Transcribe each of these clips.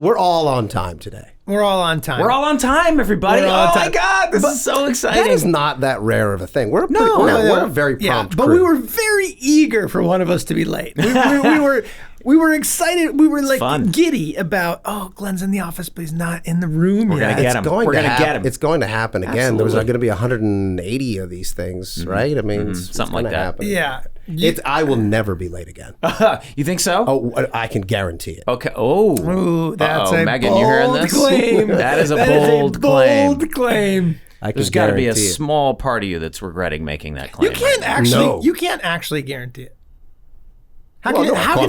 We're all on time today. We're all on time. We're all on time, everybody. My God, this is so exciting. That is not that rare of a thing. We're a very prompt but crew. we were very eager for one of us to be late. We were excited. We were like giddy about, Glenn's in the office, but he's not in the room We're yet. gonna get him. We're gonna get him. It's going to happen again. Absolutely. There was going to be 180 of these things, right? I mean, something like that. Happen. Yeah. I will never be late again. You think so? Oh, I can guarantee it. Okay. Oh. Ooh, that's a Megan, bold you hearing this? claim. That is a bold claim. Bold claim. There's got to be a small part of you that's regretting making that claim. You can't actually guarantee it. Of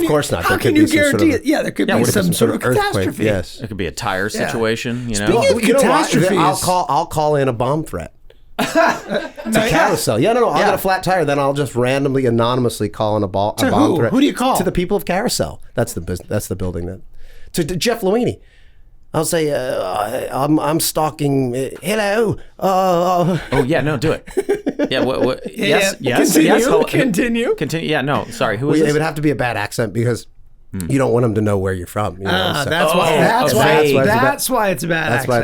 course not. How can you guarantee it? Yeah, there could be some sort of earthquake. catastrophe. Yes, it could be a tire situation. You know, Speaking of catastrophes, I'll call in a bomb threat. To Carousel. Yeah, no. I'll get a flat tire, then I'll just randomly, anonymously call in a bomb threat. Who do you call? To the people of Carousel. That's the business. That's the building that. To Jeff Luini. I'll say, I'm stalking. Hello. Oh yeah, no, do it. Yeah. Yes. Continue. Yeah. No. Sorry. Who is this? It would have to be a bad accent because you don't want them to know where you're from. You know, so. That's why it's a bad accent. That's why it's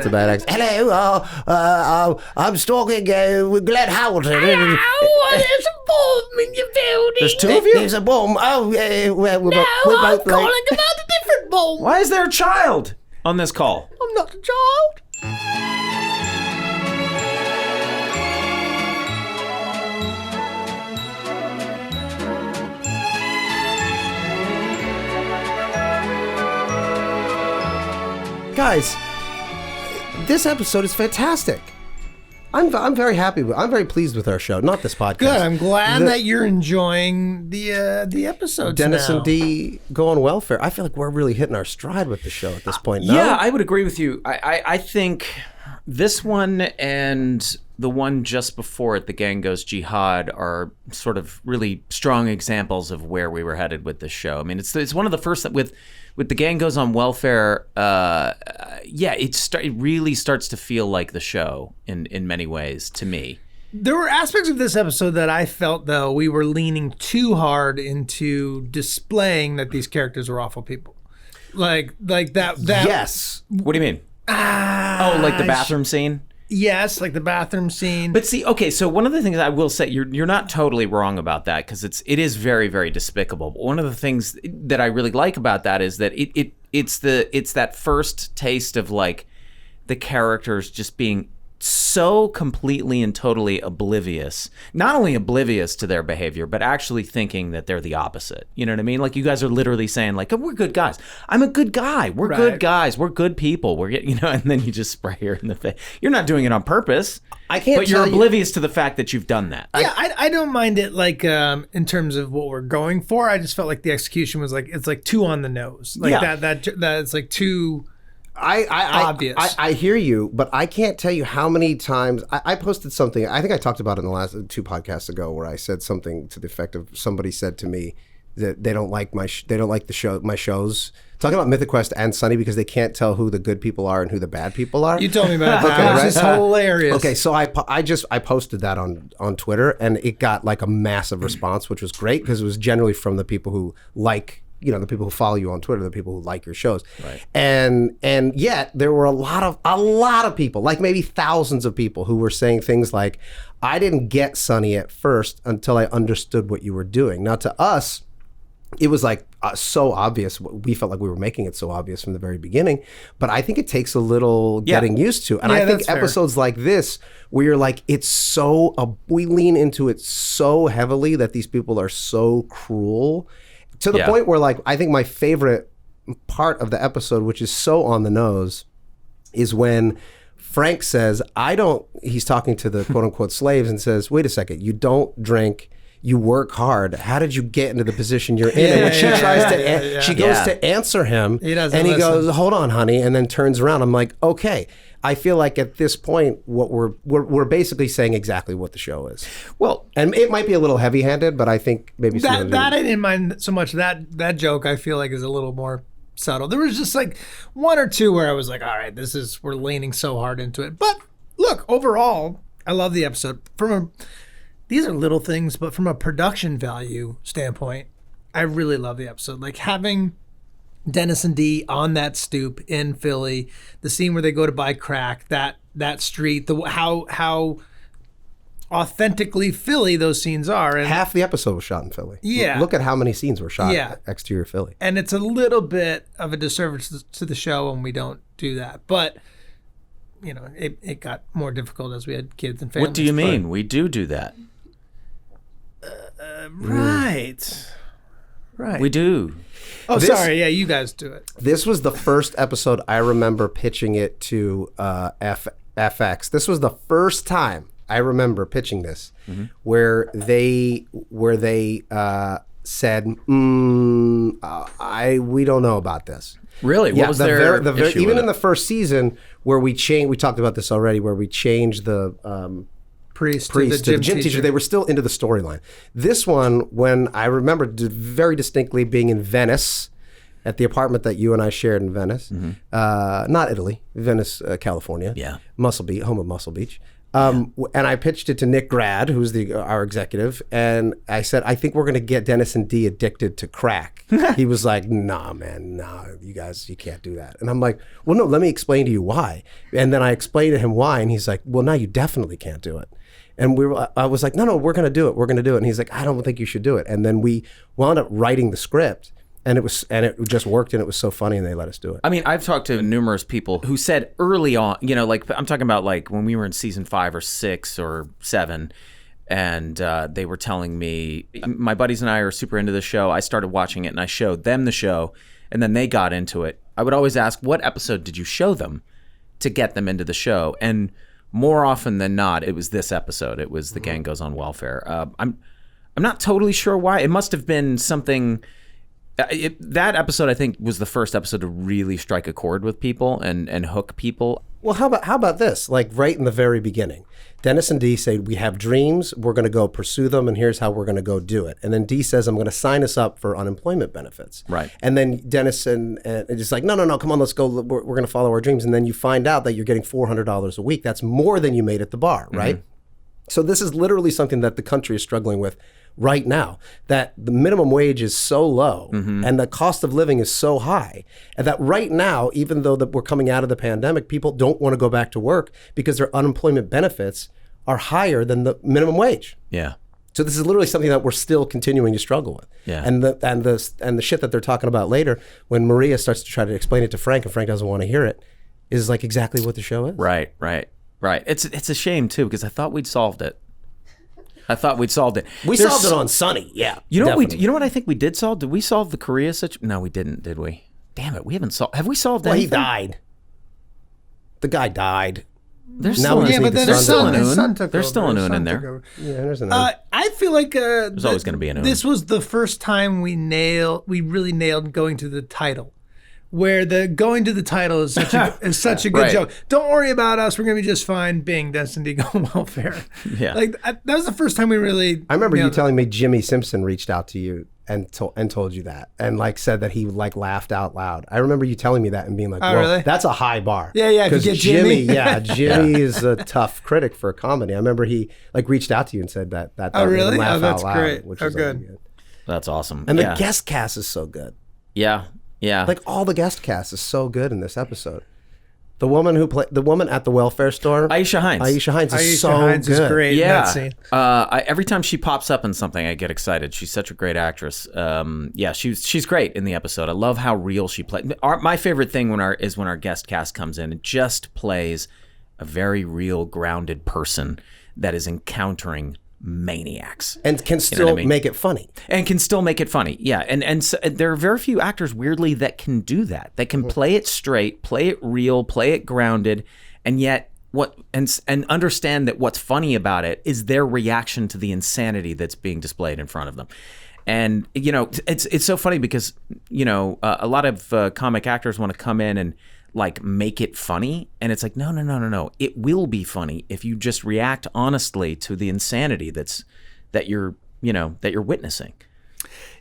a bad accent. Hello. I'm stalking Glenn Hamilton. Hello. There's a bomb in your building. There's two of you. There's a bomb. Oh, we're I'm both calling about a different bomb. Why is there a child on this call? I'm not a child. Guys, this episode is fantastic. I'm very happy. I'm very pleased with our show. Not this podcast. Good. I'm glad that you're enjoying the episodes. Dennis now. and Dee Go On Welfare. I feel like we're really hitting our stride with the show at this point. No? Yeah, I would agree with you. I think this one and the one just before it, The Gang Goes Jihad, are sort of really strong examples of where we were headed with this show. I mean, it's one of the first that with The Gang Goes On Welfare. It really starts to feel like the show in many ways to me. There were aspects of this episode that I felt, though, we were leaning too hard into displaying that these characters were awful people. Like that. Yes. What do you mean? Like the bathroom scene? Yes, like the bathroom scene. But see, okay, so one of the things I will say, you're not totally wrong about that, because it is very, very despicable. But one of the things that I really like about that is that it's that first taste of like the characters just being so completely and totally oblivious, not only oblivious to their behavior, but actually thinking that they're the opposite. You know what I mean? Like, you guys are literally saying like, oh, we're good guys. I'm a good guy. We're good guys. We're good people. And then you just spray her in the face. You're not doing it on purpose. I can't. But you're oblivious to the fact that you've done that. Yeah, I don't mind it. Like in terms of what we're going for, I just felt like the execution was like, it's like too on the nose. Like that it's like too. Obvious. I hear you, but I can't tell you how many times I posted something. I think I talked about it in the last 2 podcasts ago, where I said something to the effect of, somebody said to me that they don't like my shows. Talking about Mythic Quest and Sunny, because they can't tell who the good people are and who the bad people are. You told me about that. Okay, It's hilarious. Okay, so I posted that on Twitter, and it got like a massive response, which was great, because it was generally from the people who like. You know, the people who follow you on Twitter, the people who like your shows. Right. And yet there were a lot of people, like maybe thousands of people, who were saying things like, I didn't get Sunny at first until I understood what you were doing. Now, to us, it was like so obvious. We felt like we were making it so obvious from the very beginning. But I think it takes a little getting used to. And I think episodes like this, where you're like, it's so, we lean into it so heavily that these people are so cruel. To the point where, like, I think my favorite part of the episode, which is so on the nose, is when Frank says, he's talking to the quote unquote slaves and says, wait a second, you don't drink, you work hard. How did you get into the position you're in? And when she tries she goes to answer him, he goes, hold on, honey, and then turns around. I'm like, okay. I feel like at this point, what we're basically saying exactly what the show is. Well, and it might be a little heavy-handed, but I think maybe that I didn't mind so much. That joke I feel like is a little more subtle. There was just like 1 or 2 where I was like, all right, we're leaning so hard into it. But look, overall, I love the episode. These are little things, but from a production value standpoint, I really love the episode. Like having Dennis and Dee on that stoop in Philly, the scene where they go to buy crack, that street, how authentically Philly those scenes are. And half the episode was shot in Philly. Yeah. Look at how many scenes were shot exterior Philly. And it's a little bit of a disservice to the show when we don't do that. But, you know, it got more difficult as we had kids and families. What do you mean? We do that. Right. We do. Oh, sorry. Yeah, you guys do it. This was the first episode I remember pitching it to FX. This was the first time I remember pitching this, where they said, we don't know about this. Really? What was their issue even with in the first season where we talked about this already, where we changed the priest to the gym teacher, they were still into the storyline. This one, when I remember very distinctly being in Venice, at the apartment that you and I shared in Venice, not Italy, Venice, California, Muscle Beach, home of Muscle Beach. And I pitched it to Nick Grad, who's our executive, and I said, I think we're going to get Dennis and Dee addicted to crack. He was like, nah, man, nah, you can't do that. And I'm like, well, no, let me explain to you why. And then I explained to him why, and he's like, well, now you definitely can't do it. And I was like, no, we're going to do it. We're going to do it. And he's like, I don't think you should do it. And then we wound up writing the script. And it just worked, and it was so funny, and they let us do it. I mean, I've talked to numerous people who said early on, you know, like I'm talking about like when we were in season 5 or 6 or 7, and they were telling me, my buddies and I are super into the show. I started watching it, and I showed them the show, and then they got into it. I would always ask, what episode did you show them to get them into the show? And more often than not, it was this episode. It was The Gang Goes On Welfare. I'm not totally sure why. It must have been something. That episode, I think, was the first episode to really strike a chord with people and hook people. Well, how about this? Like right in the very beginning, Dennis and Dee say, we have dreams, we're going to go pursue them, and here's how we're going to go do it. And then Dee says, I'm going to sign us up for unemployment benefits. Right. And then Dennis and it's like, no, come on, let's go. We're going to follow our dreams. And then you find out that you're getting $400 a week. That's more than you made at the bar, right? So this is literally something that the country is struggling with right now, that the minimum wage is so low and the cost of living is so high, and that right now, even though that we're coming out of the pandemic, people don't want to go back to work because their unemployment benefits are higher than the minimum wage. Yeah. So this is literally something that we're still continuing to struggle with. Yeah. And the shit that they're talking about later, when Maria starts to try to explain it to Frank and Frank doesn't want to hear it, is like exactly what the show is. Right. It's a shame too, because I thought we'd solved it. We solved it on Sunny. Yeah. You know what? You know what I think we did solve? Did we solve the Korea situation? No, we didn't. Did we? Damn it, we haven't solved. Have we solved anything? Well, he died. The guy died. There's still an Un. There's still an Un in there. Yeah, there's an Un. I feel like there's always going to be an Un. This was the first time we really nailed going to the title. Where the going to the title is such a good joke. Don't worry about us. We're going to be just fine. Bing, Dennis and Dee Go On Welfare. Yeah. That was the first time we really. I remember you telling me Jimmy Simpson reached out to you and told you that, and like said that he like laughed out loud. I remember you telling me that and being like, "Well, really? That's a high bar." Yeah. Because Jimmy is a tough critic for comedy. I remember he like reached out to you and said that. Oh, really? Laugh that's out loud, great. Which is good. Good. That's awesome. And the guest cast is so good. Yeah. Like all the guest cast is so good in this episode. The woman at the welfare store, Aisha Hines is so good. Is great. Yeah. In that scene. Every time she pops up in something, I get excited. She's such a great actress. She's great in the episode. I love how real she plays. My favorite thing when our guest cast comes in and just plays a very real, grounded person that is encountering maniacs and can still make it funny. Yeah. And so, there are very few actors, weirdly, that can do that. They can play it straight, play it real, play it grounded, and yet and understand that what's funny about it is their reaction to the insanity that's being displayed in front of them. And it's so funny because a lot of comic actors want to come in and like make it funny, and it's like no, it will be funny if you just react honestly to the insanity that you're witnessing.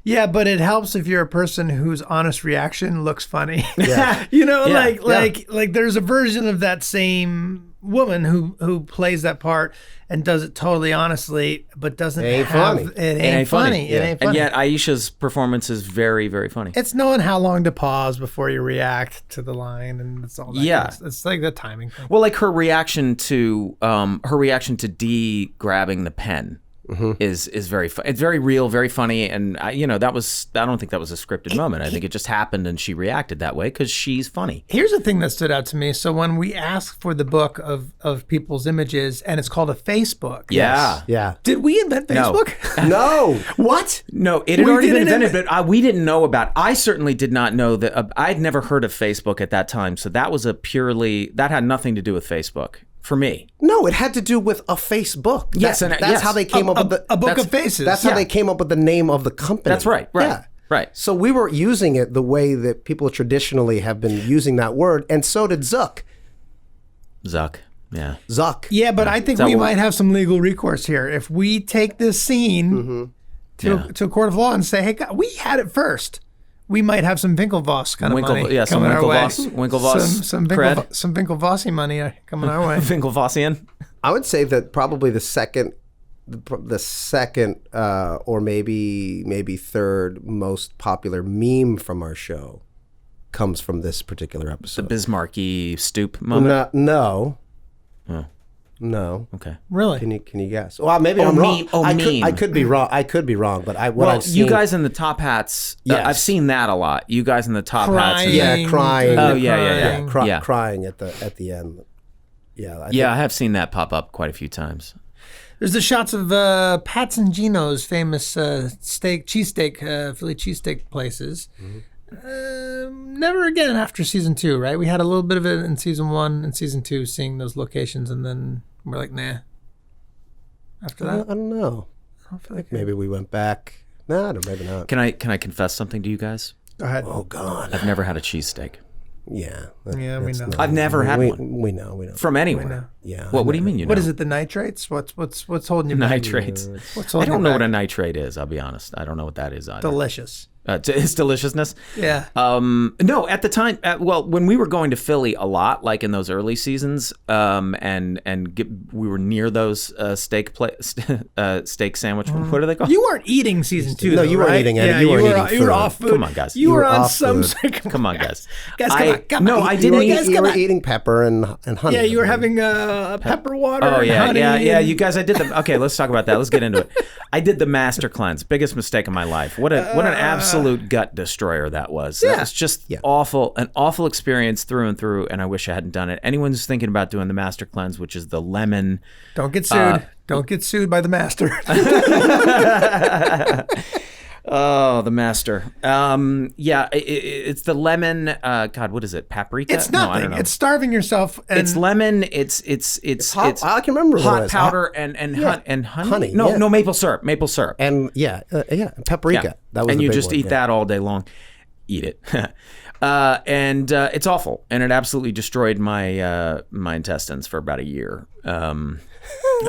Yeah, but it helps if you're a person whose honest reaction looks funny. Yeah. like there's a version of that same woman who plays that part and does it totally honestly, but doesn't Ain't have funny. it ain't funny. It ain't funny. And yet Aisha's performance is very, very funny. It's knowing how long to pause before you react to the line, and it's all that. Yeah. kind of- it's like the timing thing. Well, like her reaction to Dee grabbing the pen is very fun. It's very real, very funny, and I don't think that was a scripted moment. I think it just happened, and she reacted that way because she's funny. Here's the thing that stood out to me. So when we asked for the book of people's images, and it's called a Facebook. Yeah. Yeah. Did we invent No. Facebook? No. What? No, it had We already been didn't invented, but we didn't know about. I certainly did not know that. I'd never heard of Facebook at that time, so that was that had nothing to do with Facebook for me. No, it had to do with a Facebook. Yes, that's yes. how they came up with a book of faces. That's how they came up with the name of the company. That's right. Yeah. Right. So we were using it the way that people traditionally have been using that word, and so did Zuck. Zuck. Yeah. Zuck. Yeah, but I think that we what- might have some legal recourse here. If we take this scene to a court of law and say, hey, God, we had it first, we might have some Winklevoss kind of money some coming our way. Winklevoss Some cred. Some Winklevossi money coming our way. Winklevossian. I would say that probably the second, or maybe third most popular meme from our show comes from this particular episode. Bismarcky stoop moment. No. Oh. No. Okay. Really? Can you guess? Well, maybe I'm wrong. meme. Oh, meme. I could be wrong. I could be wrong. But what I've seen, you guys in the top hats. Yes. I've seen that a lot. You guys in the top hats. Crying. yeah, crying. Oh, yeah. Yeah. Crying at the end. Yeah. I have seen that pop up quite a few times. There's the shots of Pat's and Gino's famous Philly cheesesteak places. Never again after season 2, right? We had a little bit of it in season 1 and season 2, seeing those locations, and then we're like, nah. After I that, don't know. I don't feel like Maybe we went back. No, maybe not. Can I confess something to you guys? Go ahead. Oh God. I've never had a cheesesteak Yeah. Yeah, we that's know. not- I've never had one. We know. We know. from anywhere. Yeah. What do you mean? You know? What is it? The nitrates? What's holding you back? Nitrates. What's I holding don't you know back? what a nitrate is. I'll be honest. I don't know what that is either. Delicious. It's deliciousness. Yeah. No, at the time, when we were going to Philly a lot, like in those early seasons, we were near those steak sandwich. What are they called? You weren't eating season 2. No, though, you weren't right? eating any. Yeah, You weren't eating You were food. off food. Come on, guys. You were on off some. food. Come on, guys. Guys, come on. No, I You didn't were, eat. you were eating pepper and honey. Yeah, you were having pepper water. Oh and yeah, honey yeah. and- You guys, I did the. Okay, let's talk about that. Let's get into it. I did the master cleanse. Biggest mistake of my life. What an absolute gut destroyer that was. That was just awful. An awful experience through and through. And I wish I hadn't done it. Anyone who's thinking about doing the master cleanse, which is the lemon. Don't get sued. Don't get sued by the master. Oh, the master. It's the lemon. God, what is it? Paprika? It's No, I nothing. don't know. It's starving yourself. And It's lemon. It's hot. I can remember what it hot is. powder and honey. Honey, No, yeah. no maple syrup. Maple syrup. And paprika. Yeah. That was and the you big just one, eat yeah. that all day long. Eat it. And it's awful. And it absolutely destroyed my my intestines for about a year.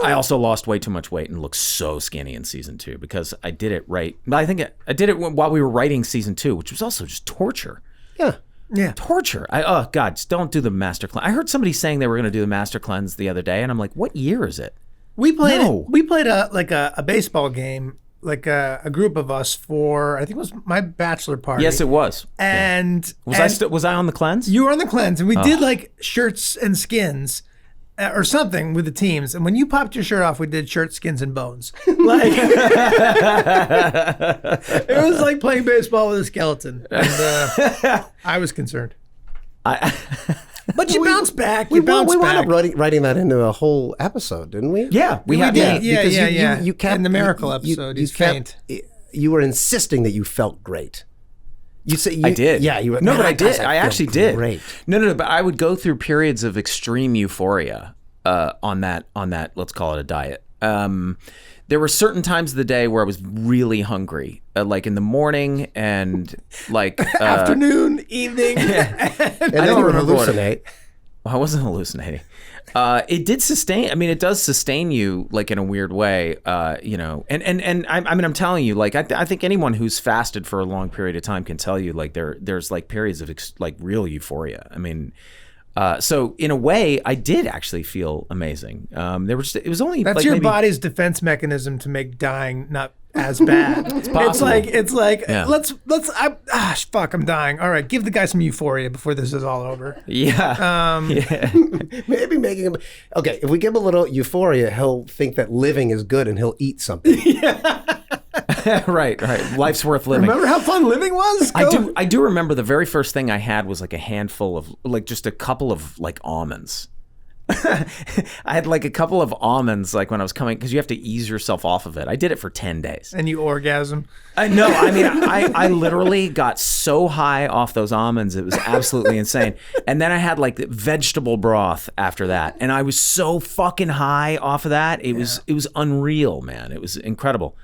I also lost way too much weight and looked so skinny in season 2 because I did it right. I think I did it while we were writing season 2, which was also just torture. Yeah. yeah. Torture. Oh God, just don't do the master cleanse. I heard somebody saying they were going to do the master cleanse the other day, and I'm like, what year is it? We played No. We played a baseball game, like a group of us for, I think it was my bachelor party. Yes, it was. And Was I on the cleanse? you were on the cleanse, and we did like shirts and skins. Or something with the teams, and when you popped your shirt off, we did shirt, skins, and bones. Like it was like playing baseball with a skeleton, and I was concerned. But you bounced back. We You bounced wound back. up writing that into a whole episode, didn't we? Yeah, we had. did. Yeah, because yeah. You kept In the Miracle episode, he's faint. You were insisting that you felt great. You said I did. Yeah, you were. No, "Man, but I guys, did. I feel actually did. Great. No. But I would go through periods of extreme euphoria on that. Let's call it a diet. There were certain times of the day where I was really hungry, like in the morning and like Afternoon, evening. And then don't you would remember what it- hallucinate. Well, I wasn't hallucinating. It did sustain. I mean, it does sustain you, like in a weird way. And I'm telling you, like I think anyone who's fasted for a long period of time can tell you, like there's like periods of like real euphoria. I mean, So in a way, I did actually feel amazing. It was only That's like your maybe, body's defense mechanism to make dying not as bad. It's possible. It's like Yeah. fuck, I'm dying. All right, give the guy some Euphoria before this is all over. Yeah. Yeah. Maybe making him. Okay, if we give him a little Euphoria, he'll think that living is good and he'll eat something. Right. Life's worth living. Remember how fun living was? I do remember the very first thing I had was like a handful of like just a couple of like almonds. I had like a couple of almonds like when I was coming because you have to ease yourself off of it. I did it for 10 days. And you orgasm. No, I mean I literally got so high off those almonds it was absolutely insane. And then I had like vegetable broth after that, and I was so fucking high off of that. It was unreal, man. It was incredible.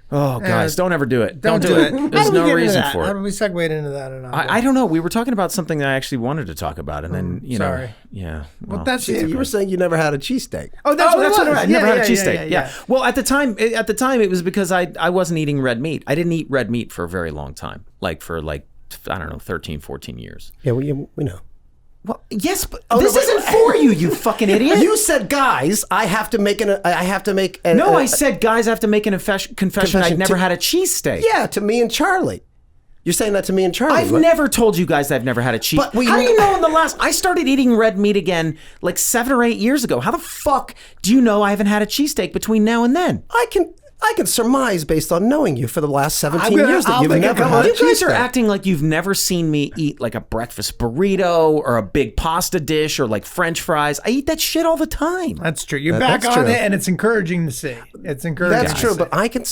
Oh, guys, don't ever do it. Don't do it. There's no reason for How it. do we segue into that or not? I don't know. We were talking about something that I actually wanted to talk about, and then sorry. Yeah. Well, that's Yeah, you were saying you never had a cheesesteak. Oh, that's what it was. I never had a Yeah, cheesesteak. yeah. Well, at the time, it was because I wasn't eating red meat. I didn't eat red meat for a very long time, like for I don't know, 13, 14 years. Yeah, we know. Well, yes, but this isn't for you, you fucking idiot. You said, guys, I have to make an. No, I said, guys, I have to make an confession. I'd never had a cheesesteak. Yeah, to me and Charlie. You're saying that to me and Charlie. I've never told you guys I've never had a cheese. But How do you know in the last... I started eating red meat again like 7 or 8 years ago. How the fuck do you know I haven't had a cheesesteak between now and then? I can surmise based on knowing you for the last 17 years that you've never had a You guys are cheesesteak. acting like you've never seen me eat like a breakfast burrito or a big pasta dish or like French fries. I eat that shit all the time. That's true. You're back That's on true. it, and it's encouraging to see. It's encouraging. That's true, but I can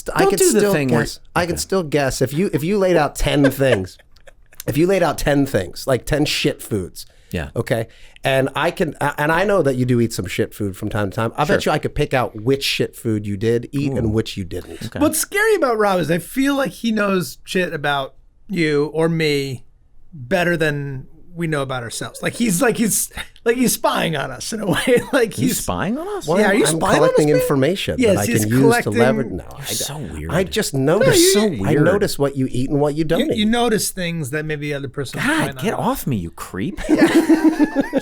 still guess if you laid out 10 things. If you laid out 10 things, like 10 shit foods. Yeah. Okay. And I know that you do eat some shit food from time to time. I bet you I could pick out which shit food you did eat and which you didn't. Okay. What's scary about Rob is I feel like he knows shit about you or me better than we know about ourselves. Like he's spying on us in a way. Like He's spying on us? Well, Yeah, are you I'm spying on us, collecting man? information Yes, that I he's can use to collecting- leverage. No, so weird. I just notice. You're so I weird. notice what you eat and what you don't eat. You notice things that maybe the other person might God, not get know. off me, you creep.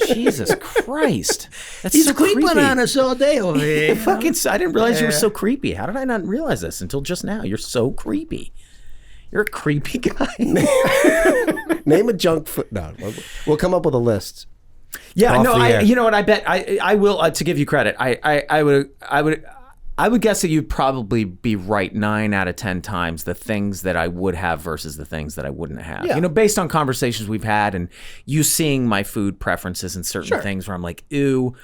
Jesus Christ. That's He's so creeping creepy. on us all day over here. Fucking, I didn't realize you were so creepy. How did I not realize this until just now? You're so creepy. You're a creepy guy. Name a junk food. No, we'll come up with a list. Yeah, Off no, the air. you know what? I bet I will. To give you credit, I would guess that you'd probably be right 9 out of 10 times the things that I would have versus the things that I wouldn't have. Yeah. You know, based on conversations we've had and you seeing my food preferences and certain things where I'm like, ew,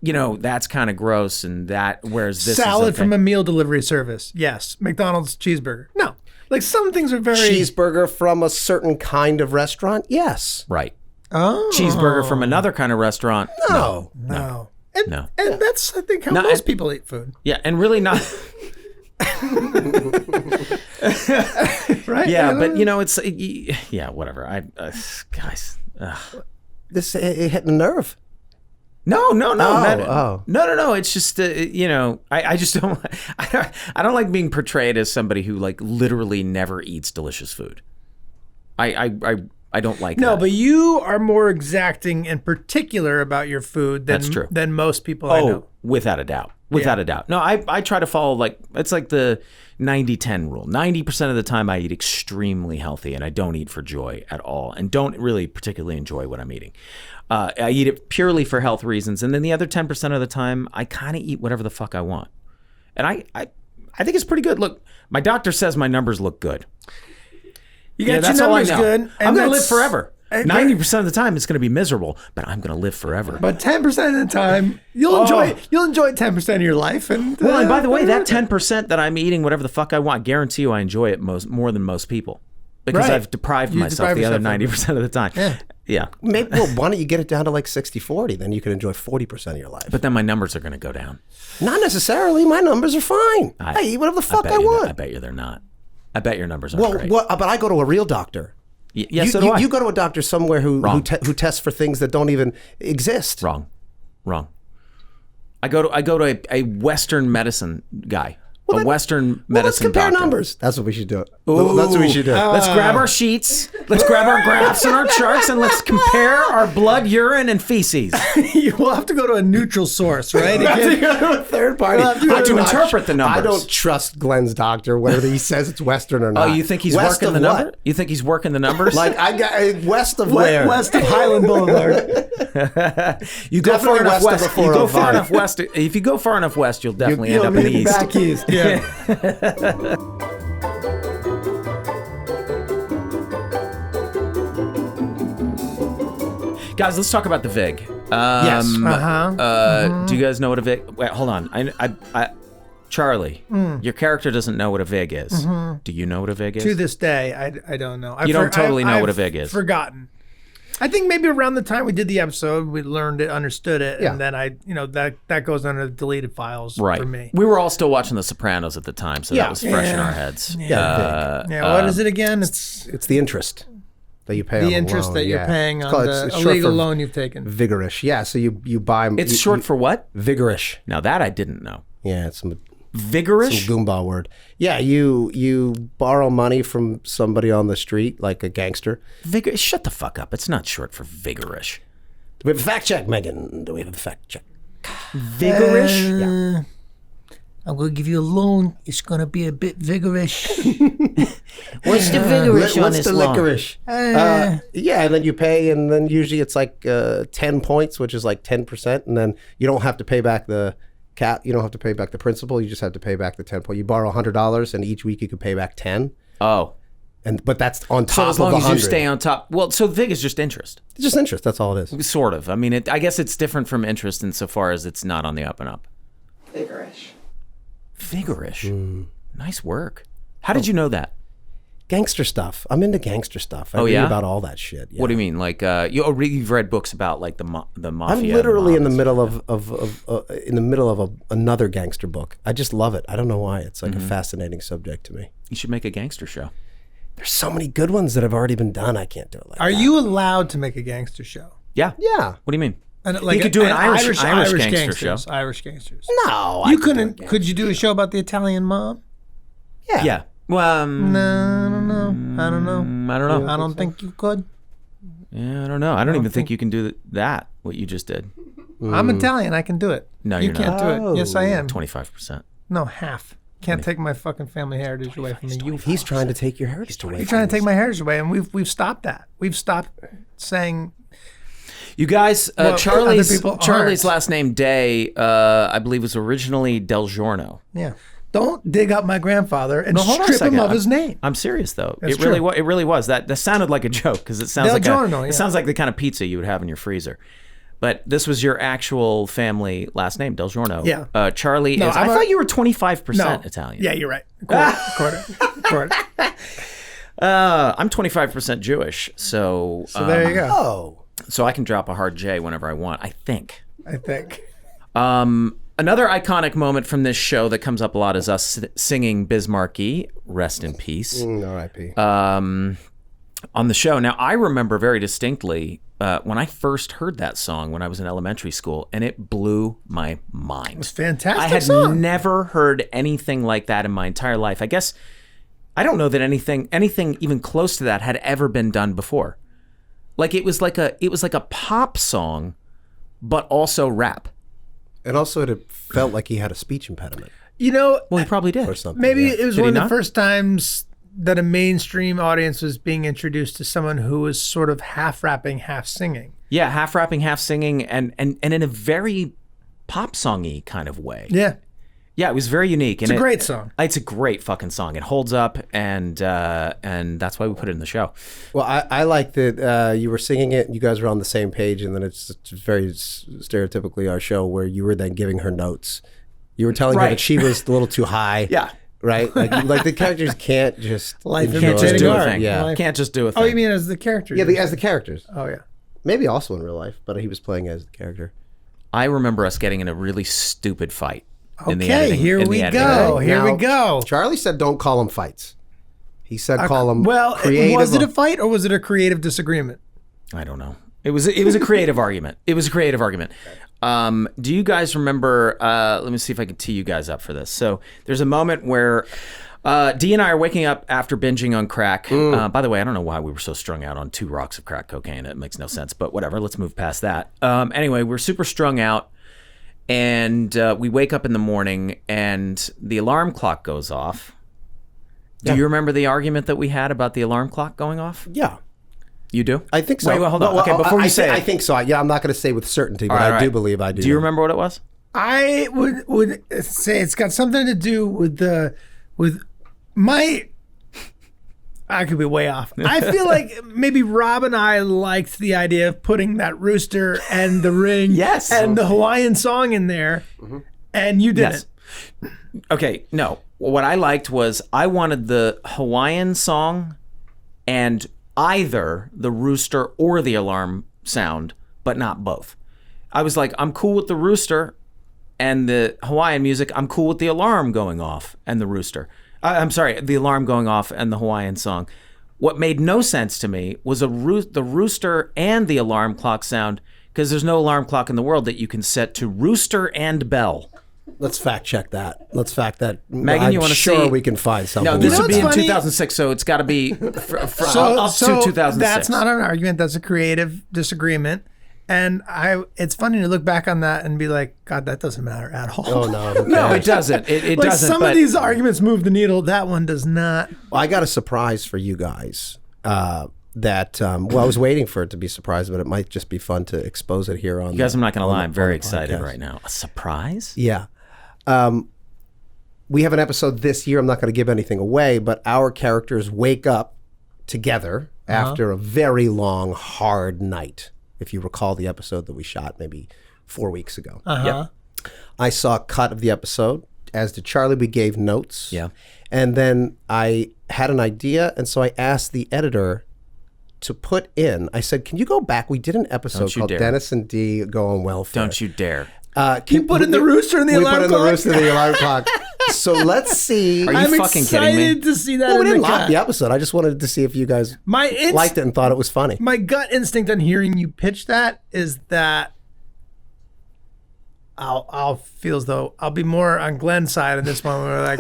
you know, that's kind of gross, and that whereas this Salad is okay. from a meal delivery service. Yes. McDonald's cheeseburger. No. Like some things are very Cheeseburger from a certain kind of restaurant? Yes. Right. Oh. Cheeseburger from another kind of restaurant. No. No. And, No. and that's I think how No, most and- people eat food. Yeah, and really not. Right? Yeah, but you know, it's yeah, whatever. Guys. This it hit a nerve. No. Oh. No. It's just you know, I just don't. I don't like being portrayed as somebody who like literally never eats delicious food. I don't like No, that. but you are more exacting and particular about your food than, That's true. than most people I know. Oh, without a doubt. Without a doubt. No, I try to follow like it's like the 90-10 rule. 90% of the time I eat extremely healthy and I don't eat for joy at all and don't really particularly enjoy what I'm eating. I eat it purely for health reasons, and then the other 10% of the time I kind of eat whatever the fuck I want. And I think it's pretty good. Look, my doctor says my numbers look good. You got your that's all I numbers know. good. I'm going to live that's- forever. and 90% of the time it's going to be miserable, but I'm going to live forever. But 10% of the time, you'll enjoy 10% of your life. And Well, and by the way, that 10% that I'm eating whatever the fuck I want, I guarantee you I enjoy it more than most people. Because Right. I've deprived You myself deprive the other yourself 90% of the time. Yeah. Maybe, well, why don't you get it down to like 60-40? Then you can enjoy 40% of your life. But then my numbers are going to go down. Not necessarily. My numbers are fine. I eat whatever the fuck I want. I bet you they're not. I bet your numbers aren't great. But I go to a real doctor. Yes, so do I. You go to a doctor somewhere who tests for things that don't even exist. Wrong. I go to a Western medicine guy. a Western Well, let's medicine compare doctor. numbers. That's what we should do. That's what we should do. Let's grab our sheets, let's grab our graphs and our charts, and let's compare our blood, urine, and feces. You will have to go to a neutral source, right? a third party to interpret the numbers. I don't trust Glenn's doctor, whether he says it's Western or not. Oh, you think he's West working of the what? number? You think he's working the numbers? Like I got west of where? West of Highland Boulevard. You go far Definitely enough west of west. the You go far 405. enough west. If you go far enough west, you'll definitely end You'll up in the be east. Back east. Yeah. Guys, let's talk about the VIG. Yes. Do you guys know what a VIG? Wait, hold on. Charlie, your character doesn't know what a VIG is. Do you know what a VIG is? To this day, I don't know. You don't totally know what a VIG is. Forgotten. I think maybe around the time we did the episode, we learned it, understood it, Yeah. and then that goes under the deleted files Right. for me. We were all still watching The Sopranos at the time, so Yeah. that was fresh in our heads. Yeah, Yeah, what is it again? It's It's the interest that you pay on the the interest loan, that you're yeah. paying It's on called- the it's short illegal for loan you've taken. Vigorish. Yeah, so you buy. It's short for what? vigorish. Now that I didn't know. Yeah, it's some Vigorish? Goomba word. Yeah, you borrow money from somebody on the street, like a gangster. Shut the fuck up. It's not short for vigorish. Do we have a fact check, Megan? Do we have a fact check? Vigorish? Yeah. I'm going to give you a loan. It's going to be a bit vigorous. What's the vigorish on What's this the loan? licorice? Yeah, and then you pay, and then usually it's like 10 points, which is like 10%, and then you don't have to pay back the cap. You don't have to pay back the principal. You just have to pay back the 10 point. You borrow $100, and each week you can pay back 10. Oh. But that's on top So as long of the as you 100. stay on top. Well, so VIG is just interest. It's just interest. That's all it is. Sort of. I mean, I guess it's different from interest insofar as it's not on the up and up. Vigorish. Vigorish. Nice work. How did you know that? Gangster stuff. I'm into gangster stuff. I read yeah? about all that shit. Yeah. What do you mean? Like you've read books about like the mafia? I'm literally in the mobs. middle of another gangster book. I just love it. I don't know why. It's like a fascinating subject to me. You should make a gangster show. There's so many good ones that have already been done. I can't do it like Are that. you allowed to make a gangster show? Yeah. Yeah. What do you mean? And You could do an Irish gangster gangsters, show. Irish gangsters. No. You couldn't. Could you do a show about the Italian mob? Yeah. Yeah. Well, No, I don't know. I don't know. I don't know. I don't think you could. Yeah, I don't know. I don't even think you can do that. What you just did. I'm Italian. I can do it. No, you you're can't not. do it. Yes, I am. 25%. No, half. Can't take my fucking family heritage away from me. He's trying to take your heritage away. You're trying to take my heritage away, and we've stopped that. We've stopped saying. You guys, Well, Charlie's other people Charlie's aren't. last name Day, I believe, was originally Del Giorno. Yeah. Don't dig up my grandfather and No, hold on a strip him second. of his name. I'm serious though. That's It really true. it really was. That sounded like a joke because it sounds Del like Giorno, yeah. it sounds like the kind of pizza you would have in your freezer. But this was your actual family last name, Del Giorno. Yeah. Charlie No, is. I I'm a- thought you were 25% No. Italian. Yeah, you're right. Quarter. I'm 25% Jewish, so So there you go. Oh. so I can drop a hard J whenever I want. I think. I think. Another iconic moment from this show that comes up a lot is us singing Bismarcky, rest in peace, R.I.P. on the show. Now, I remember very distinctly when I first heard that song when I was in elementary school, and it blew my mind. It's fantastic I had song. never heard anything like that in my entire life. I guess I don't know that anything even close to that had ever been done before. Like it was like a pop song, but also rap. And also it felt like he had a speech impediment You know, Well, he probably did. or something. maybe yeah. it was Did one he of the not? first times that a mainstream audience was being introduced to someone who was sort of half rapping, half singing. Yeah, half rapping, half singing, and in a very pop songy kind of way. Yeah. Yeah, it was very unique. It's a great song. It's a great fucking song. It holds up, and that's why we put it in the show. Well, I like that you were singing it, you guys were on the same page, and then it's very stereotypically our show where you were then giving her notes. You were telling her Right. that she was a little too high. Yeah. Right? Like the characters can't just Life enjoy Can't just imitating do a art. thing. Yeah. Can't just do a thing. Oh, you mean as the character? Yeah, as the characters. Oh, yeah. Maybe also in real life, but he was playing as the character. I remember us getting in a really stupid fight. in the Okay, editing- here in the we editing. go. Here Now, we go. Charlie said don't call them fights. He said call them Well, creative. was it a fight or was it a creative disagreement? I don't know. It was a creative argument. It was a creative argument. Do you guys remember? Let me see if I can tee you guys up for this. So there's a moment where Dee and I are waking up after binging on crack. By the way, I don't know why we were so strung out on 2 rocks of crack cocaine. It makes no sense, but whatever. Let's move past that. Anyway, we're super strung out, and we wake up in the morning, and the alarm clock goes off. Do you remember the argument that we had about the alarm clock going off? Yeah. You do? I think so. Wait, hold on. Okay, before you say I think so. Yeah, I'm not going to say with certainty, but I do believe I do. Do you remember what it was? I would say it's got something to do with my. I could be way off. I feel like maybe Rob and I liked the idea of putting that rooster and the ring, Yes, and the Hawaiian song in there, and you didn't. Yes. Okay, no. What I liked was I wanted the Hawaiian song and either the rooster or the alarm sound, but not both. I was like, I'm cool with the rooster and the Hawaiian music. I'm cool with the alarm going off and the rooster. I'm sorry, the alarm going off and the Hawaiian song. What made no sense to me was the rooster and the alarm clock sound, because there's no alarm clock in the world that you can set to rooster and bell. Let's fact check that. Megan, I'm you want to sure see? we can find something. No, this would be in funny? 2006, so it's got to be up to So 2006. that's not an argument. That's a creative disagreement. And it's funny to look back on that and be like, God, that doesn't matter at all. Oh, no. No, it doesn't. It Like doesn't. some of these arguments move the needle. That one does not. Well, I got a surprise for you guys. I was waiting for it to be a surprise, but it might just be fun to expose it here on. You guys, I'm not going to lie. I'm very the excited podcast. right now. A surprise? Yeah. We have an episode this year. I'm not going to give anything away, but our characters wake up together after a very long, hard night. If you recall the episode that we shot maybe 4 weeks ago. Yep. I saw a cut of the episode, as did Charlie. We gave notes. Yeah. And then I had an idea, and so I asked the editor to put in, I said, can you go back? We did an episode called dare. Dennis and Dee Go On Welfare. Don't you dare. You put in the rooster and the alarm We put in clock? the rooster and the alarm clock. So let's see. Are you I'm fucking kidding me? excited to see that Well, we in didn't the lock cut. the episode. I just wanted to see if you guys liked it and thought it was funny. My gut instinct on hearing you pitch that is that I'll feel as though I'll be more on Glenn's side in this one. Where like,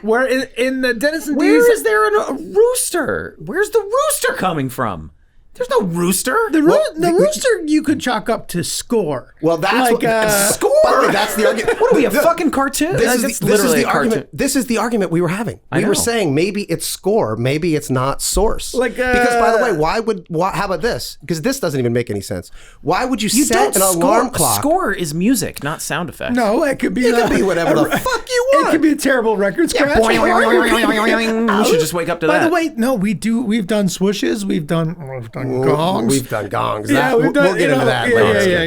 where in the Dennis and Dees, Where is there a rooster? Where's the rooster coming from? There's no rooster. the rooster you could chalk up to score. Well, that's Like, score. By the way, that's the argument. What are we, a fucking cartoon? This That's is literally the a cartoon. argument. This is the argument we were having. We know. were saying maybe it's score, maybe it's not source. Like, because by the way, how about this? Because this doesn't even make any sense. Why would you, set an alarm clock? Score is music, not sound effects. No, it could be. It could be whatever the fuck you want. It could be a terrible record scratch. We should just wake up to By that. the way, no, we do. We've done swooshes. We've done gongs. We've done gongs. Yeah, we've done- we'll get into that yeah, later. yeah,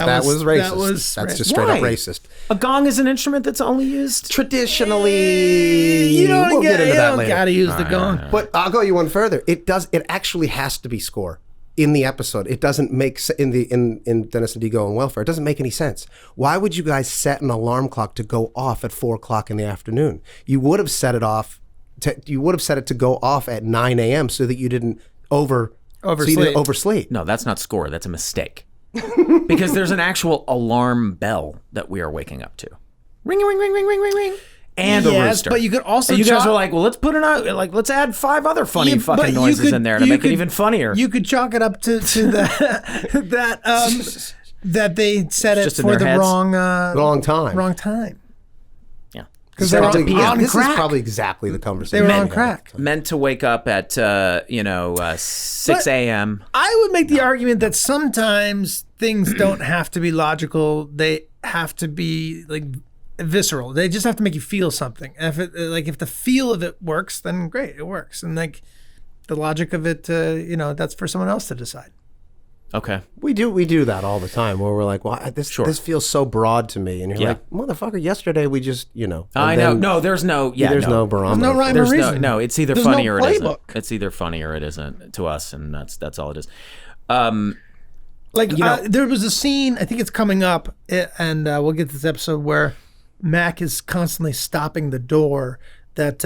That was racist. that was That's just straight up Why? racist. A gong is an instrument that's only used. Traditionally, You don't we'll get into that later. gotta use the gong. But I'll go you one further. It actually has to be score in the episode. It doesn't make in Dennis and Dee Go On Welfare. It doesn't make any sense. Why would you guys set an alarm clock to go off at 4:00 in the afternoon? You would have set it off. You would have set it to go off at 9 a.m. so that you didn't oversleep. No, that's not score. That's a mistake. Because there's an actual alarm bell that we are waking up to. Ring, ring, ring, ring, ring, ring, ring. And a Yes, rooster. but you could also And you guys chalk- were like, well, let's let's add 5 other funny Yeah, but fucking you noises could- in there to you make could- it even funnier. You could chalk it up to that they said it just in for their the heads. Wrong time. wrong time. yeah. Because they were Probably- on this crack. is probably exactly the conversation. They were on we had. crack. Meant to wake up at 6 But- a.m. I would make the argument that sometimes things don't have to be logical. They have to be like visceral. They just have to make you feel something. And if the feel of it works, then great, it works. And like the logic of it, that's for someone else to decide. Okay. We do that all the time where we're like, well, this feels so broad to me. And you're Yeah. like, motherfucker, yesterday we just, I know. No, there's no. Yeah, there's no barometer. There's no rhyme or There's reason. no. It's either There's funny no or it isn't. playbook. It's either funny or it isn't to us, and that's all it is. There was a scene, I think it's coming up, and we'll get to this episode where Mac is constantly stopping the door that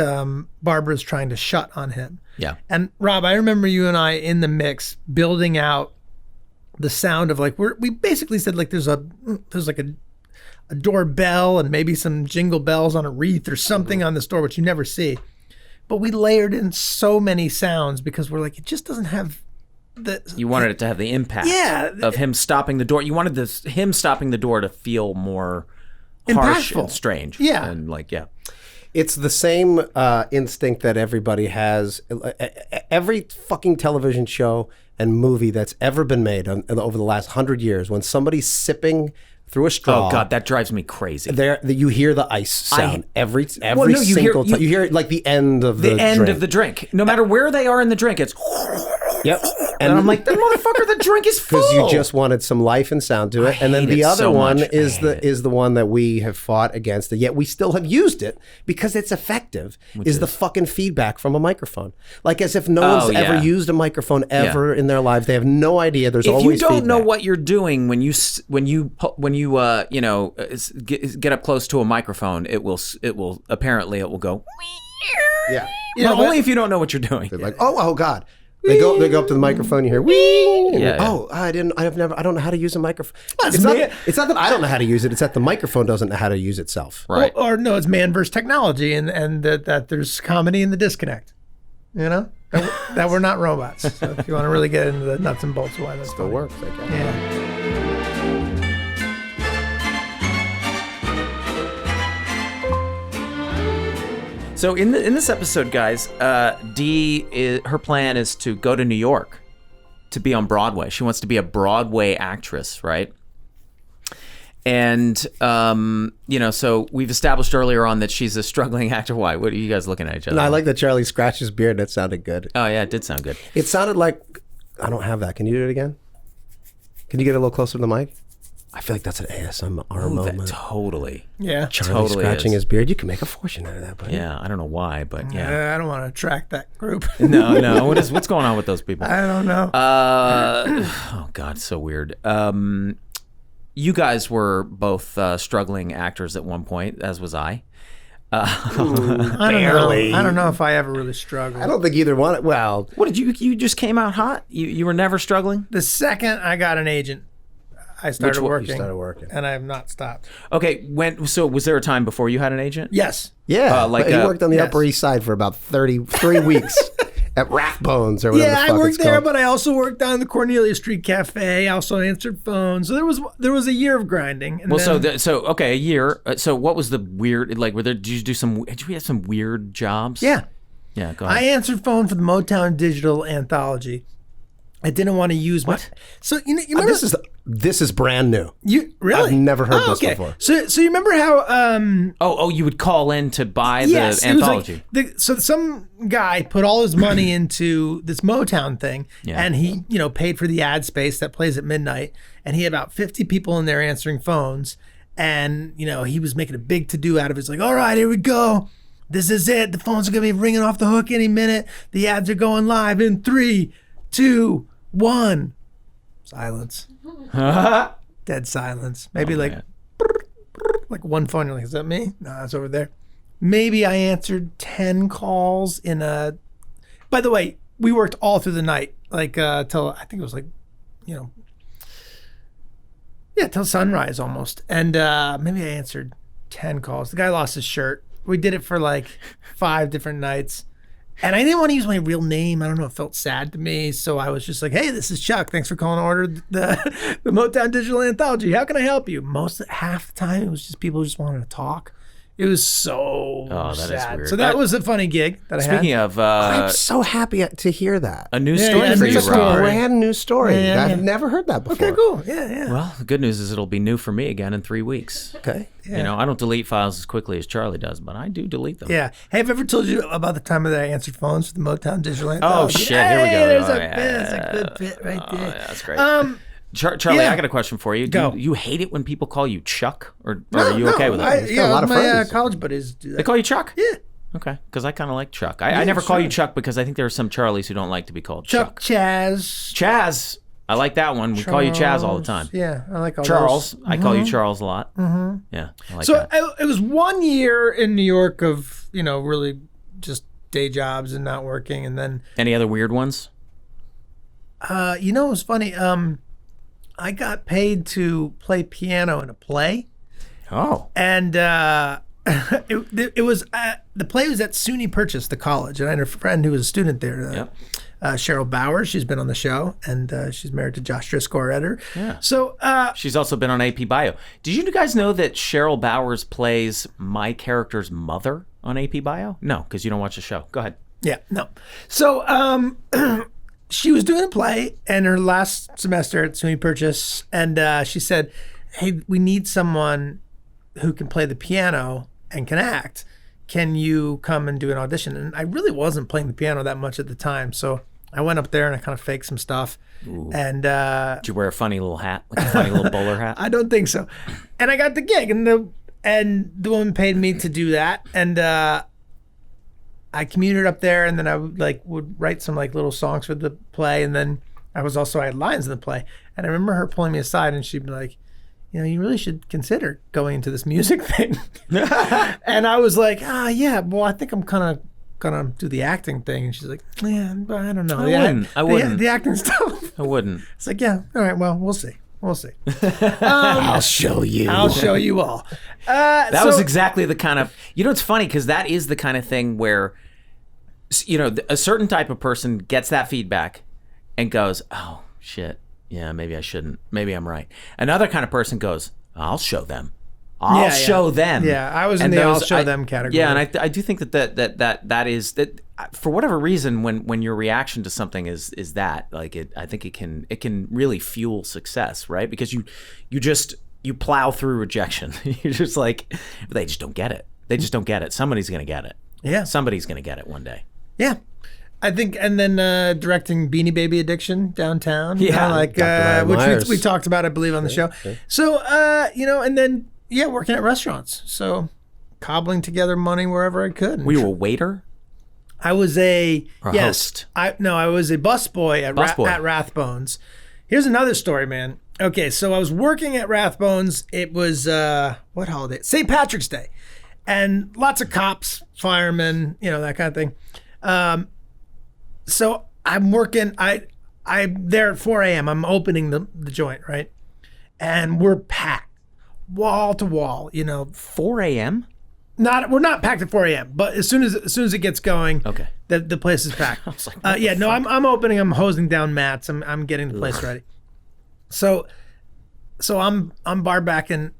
Barbara's trying to shut on him. Yeah. And Rob, I remember you and I in the mix building out the sound of like we basically said like there's like a doorbell and maybe some jingle bells on a wreath or something on this door, which you never see. But we layered in so many sounds because we're like, it just doesn't have you wanted it to have the impact of him stopping the door. You wanted him stopping the door to feel more harsh and strange. Yeah. And like, yeah. It's the same instinct that everybody has. Every fucking television show and movie that's ever been made over the last 100 years, when somebody's sipping through a straw. Oh God, that drives me crazy. You hear the ice sound every you single time. You hear it like the end of the end drink. of the drink. No matter where they are in the drink, it's. Yep. And I'm like, the motherfucker, the drink is full. Because you just wanted some life and sound to it. And then the other one is the one that we have fought against, and yet we still have used it because it's effective, is the fucking feedback from a microphone. Like as if no one's ever used a microphone ever in their lives. They have no idea there's always feedback. If you don't know what you're doing when you get up close to a microphone, it will go. Yeah. Only if you don't know what you're doing. They're like, oh God. They go up to the microphone. You hear wee. Yeah. Oh, I don't know how to use a microphone. It's not that I don't know how to use it. It's that the microphone doesn't know how to use itself. Right. Or no, it's man versus technology, and that there's comedy in the disconnect. You know that we're not robots. So if you want to really get into the nuts and bolts of why that still works, I guess. Yeah. So in this episode, guys, Dee, her plan is to go to New York to be on Broadway. She wants to be a Broadway actress, right? And so we've established earlier on that she's a struggling actor. Why? What are you guys looking at each other? No, I like that Charlie scratched his beard. That sounded good. Oh yeah, it did sound good. It sounded like I don't have that. Can you do it again? Can you get a little closer to the mic? I feel like that's an ASMR moment. Totally. Yeah. Charlie totally scratching is. his beard. You can make a fortune out of that, buddy. Yeah, I don't know why, but yeah. I don't want to attract that group. No. What's going on with those people? I don't know. Oh God, so weird. You guys were both struggling actors at one point, as was I. Barely. I don't know if I ever really struggled. I don't think either one. Well, what did you just came out hot? You were never struggling? The second I got an agent, I started working. You started working. And I have not stopped. Okay, so was there a time before you had an agent? Yes. Yeah, he worked on the Upper East Side for about 3 weeks at Rathbones or whatever the fuck I worked it's there, called. But I also worked down the Cornelia Street Cafe. I also answered phones. So there was a year of grinding. And a year. So what was the weird? Like, did you have some weird jobs? Yeah. Yeah. Go ahead. I answered phone for the Motown Digital Anthology. I didn't want to use what? So you remember this is brand new. You really? I've never heard this before. So you remember how? You would call in to buy the anthology. So some guy put all his money into this Motown thing, and he paid for the ad space that plays at midnight, and he had about 50 people in there answering phones, and he was making a big to do out of it. It's like, all right, here we go. This is it. The phones are gonna be ringing off the hook any minute. The ads are going live in 3, 2, 1. Silence. Dead silence. Maybe like one phone. You're like, is that me? No, it's over there. Maybe I answered 10 calls in a. By the way, we worked all through the night, like till I think it was like, till sunrise almost. And maybe I answered 10 calls. The guy lost his shirt. We did it for like 5 different nights. And I didn't want to use my real name. I don't know. It felt sad to me. So I was just like, hey, this is Chuck. Thanks for calling to order the Motown Digital Anthology. How can I help you? Half the time, it was just people who just wanted to talk. It was so sad. Is weird. So that was a funny gig that I had. Speaking of... I'm so happy to hear that. A new story for you, It's a brand new story. I've never heard that before. Okay, cool. Yeah. Well, the good news is it'll be new for me again in 3 weeks. Okay. Yeah. I don't delete files as quickly as Charlie does, but I do delete them. Yeah. Hey, have I ever told you about the time that I answered phones for the Motown Digital Anthology? Oh, shit. Here we go. There's a good bit right there. Yeah, that's great. Charlie, I got a question for you. Do you hate it when people call you Chuck, or are you okay with it? A lot of my friends. College buddies do that. They call you Chuck? Yeah. Okay, because I kind of like Chuck. I never call you Chuck because I think there are some Charlies who don't like to be called Chuck. Chaz. Chaz. I like that one. We call you Chaz all the time. Yeah, I like all Charles. those. I call you Charles a lot. Mm-hmm. Yeah, I like that. So it was 1 year in New York of, really just day jobs and not working. And then... Any other weird ones? It was funny. I got paid to play piano in a play. Oh. And it was the play was at SUNY Purchase, the college, and I had a friend who was a student there. Yep. Cheryl Bowers, she's been on the show, and she's married to Josh Driscoll, our editor. Yeah. So She's also been on AP Bio. Did you guys know that Cheryl Bowers plays my character's mother on AP Bio? No, because you don't watch the show. Go ahead. yeah, no. So she was doing a play in her last semester at SUNY Purchase, and she said, "Hey, we need someone who can play the piano and can act. Can you come and do an audition?" And I really wasn't playing the piano that much at the time, so I went up there and I kind of faked some stuff. Ooh. And Did you wear a funny little hat, like a funny little bowler hat? I don't think so. And I got the gig, and the woman paid me to do that, and I commuted up there, and then I would write some little songs for the play, and then I had lines in the play, and I remember her pulling me aside, and she'd be like, you really should consider going into this music thing. And I was like, yeah, well, I think I'm kind of gonna do the acting thing. And she's like, yeah, but I don't know. I wouldn't. The acting stuff. I wouldn't. It's like, yeah, all right, well, we'll see. I'll show you. I'll show you all. That was exactly the kind of, it's funny because that is the kind of thing where, a certain type of person gets that feedback and goes, oh, shit. Yeah, maybe I shouldn't. Maybe I'm right. Another kind of person goes, I'll show them. I'll show them. Yeah, I was in the I'll show them category. Yeah, and I do think that is for whatever reason when your reaction to something is that I think it can really fuel success, right? Because you plow through rejection. You're just like, they just don't get it. They just don't get it. Somebody's gonna get it. Yeah, somebody's gonna get it one day. Yeah. I think, and then directing Beanie Baby Addiction downtown. Yeah, which we talked about, I believe, on the show. Okay. So, and then, working at restaurants. So, cobbling together money wherever I could. Were you a waiter? I was a host. I was a busboy at Rathbones. Here's another story, man. Okay, so I was working at Rathbones. It was what holiday? St. Patrick's Day, and lots of cops, firemen, that kind of thing. So I'm working. I'm there at 4 a.m. I'm opening the joint, right? And we're packed, wall to wall. 4 a.m. We're not packed at 4 a.m. But as soon as it gets going, okay, the place is packed. I was like, I'm opening. I'm hosing down mats. I'm getting the place ready. So I'm bar backing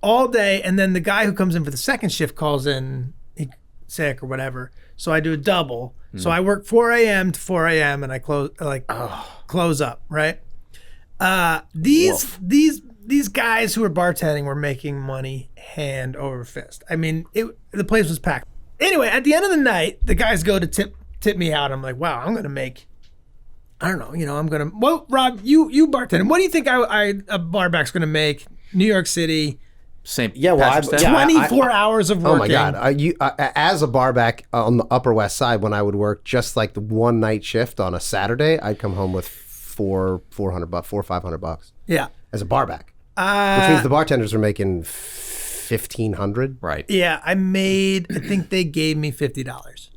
all day, and then the guy who comes in for the second shift calls in, sick or whatever. So I do a double. So I work 4 a.m. to 4 a.m. and I close up, right? These guys who were bartending were making money hand over fist. I mean, the place was packed. Anyway, at the end of the night, the guys go to tip me out. I'm like, wow, I'm gonna make, I don't know, well, Rob, you bartend. What do you think a bar back's gonna make? New York City. Same. Yeah, well, 24 hours of working. Oh my God! As a barback on the Upper West Side, when I would work just like the one night shift on a Saturday, I'd come home with $400 or $500. Yeah, as a barback, which means the bartenders are making $1,500. Right. Yeah, I think they gave me $50.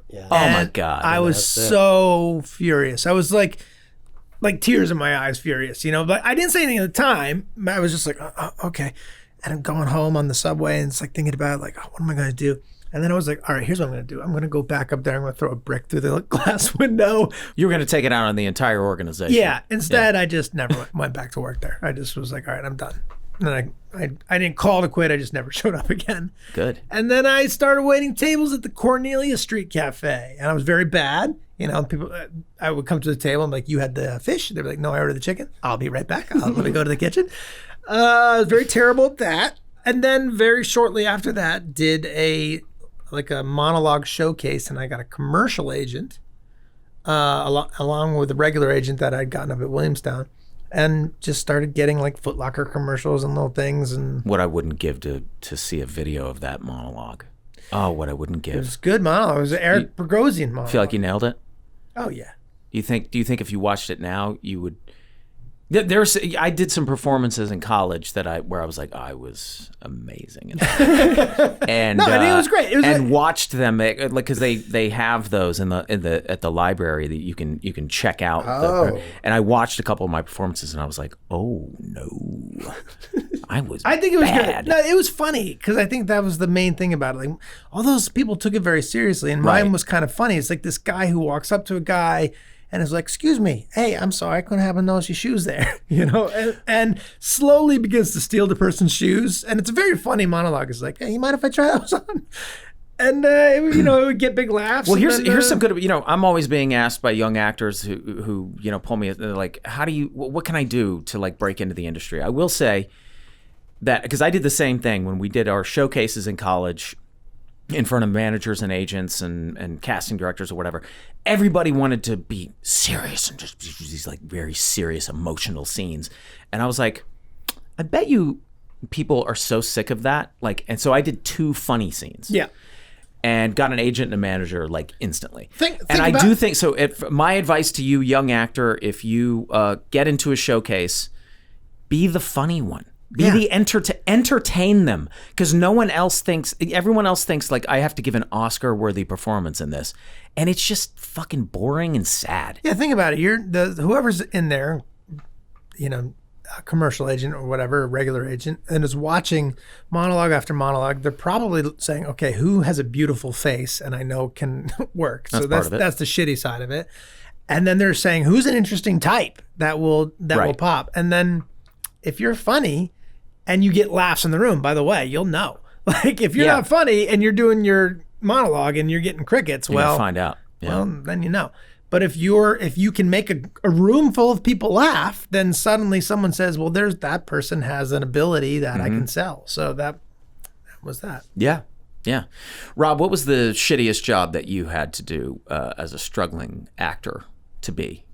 Yeah. Oh my God! I was so furious. I was like tears in my eyes, furious. But I didn't say anything at the time. I was just like, okay. And I'm going home on the subway, and it's thinking about what am I going to do? And then I was like, all right, here's what I'm going to do. I'm going to go back up there. I'm going to throw a brick through the glass window. You were going to take it out on the entire organization. Yeah. Instead, I just never went back to work there. I just was like, all right, I'm done. And then I didn't call to quit. I just never showed up again. Good. And then I started waiting tables at the Cornelia Street Cafe, and I was very bad. People, I would come to the table. I'm like, you had the fish? They're like, no, I ordered the chicken. I'll be right back. Let me go to the kitchen. I was very terrible at that. And then very shortly after that, did a monologue showcase, and I got a commercial agent along with the regular agent that I'd gotten up at Williamstown, and just started getting Foot Locker commercials and little things. And what I wouldn't give to see a video of that monologue. Oh, what I wouldn't give. It was good monologue. It was an Eric Bogosian monologue. Feel like you nailed it? Oh yeah. Do you think if you watched it now, you would I did some performances in college where I was like, I was amazing, in that. And No, I think it was great. It was and watched them because they have those at the library that you can check out. And I watched a couple of my performances, and I was like, oh no, I think it was bad. good. No, it was funny because I think that was the main thing about it. Like, all those people took it very seriously, and mine was kind of funny. It's like this guy who walks up to a guy and is like, "Excuse me, hey, I'm sorry, I couldn't happen to notice your shoes there," and slowly begins to steal the person's shoes. And it's a very funny monologue. It's like, "Hey, you mind if I try those on?" And it would get big laughs. Well, here's some good. I'm always being asked by young actors who pull me. They're like, what can I do to like break into the industry? I will say that because I did the same thing when we did our showcases in college in front of managers and agents and casting directors or whatever. Everybody wanted to be serious and just these like very serious emotional scenes. And I was like, I bet you people are so sick of that. And so I did 2 funny scenes. Yeah. And got an agent and a manager like instantly. I do think so. My advice to you, young actor, if you get into a showcase, be the funny one. Be the entertain them, because everyone else thinks like I have to give an Oscar-worthy performance in this, and it's just fucking boring and sad. Yeah, think about it. Whoever's in there, a commercial agent or whatever, a regular agent, and is watching monologue after monologue. They're probably saying, okay, who has a beautiful face and I know can work. So that's the shitty side of it. And then they're saying, who's an interesting type that will pop. And then if you're funny and you get laughs in the room, by the way, you'll know. Like if you're not funny and you're doing your monologue and you're getting crickets, you'll find out. Yeah. Well, then you know. But if you can make a room full of people laugh, then suddenly someone says, well, that person has an ability that I can sell. So that was that. Yeah. Yeah. Rob, what was the shittiest job that you had to do as a struggling actor to be?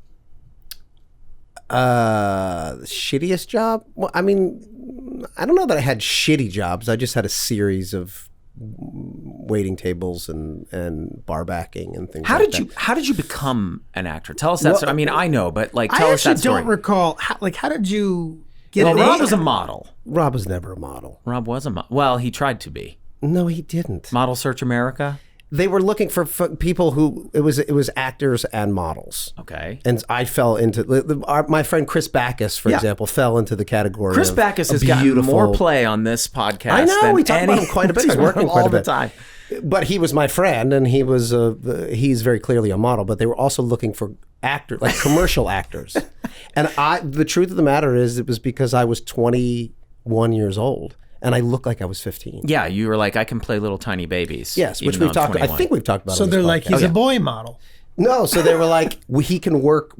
The shittiest job? Well, I mean, I don't know that I had shitty jobs. I just had a series of waiting tables and bar backing and things. How did you become an actor? Tell us that story. I mean, I know, but tell us that story. I actually don't recall. How did you get? Well, Rob was a model. Rob was never a model. Rob was a model. Well, he tried to be. No, he didn't. Model Search America. They were looking for people who it was actors and models. Okay. And I fell into my friend Chris Backus, for example, fell into the category. Chris Backus has gotten more play on this podcast. I know we talk about him quite a bit. He's working quite a bit all the time. But he was my friend, and he's very clearly a model. But they were also looking for actors, like commercial actors. And the truth of the matter is, it was because I was 21 years old. And I looked like I was 15. Yeah, you were like, I can play little tiny babies. Yes, which we've talked about. I think we've talked about. So they're like, he's a boy model. No, so they were like, we can work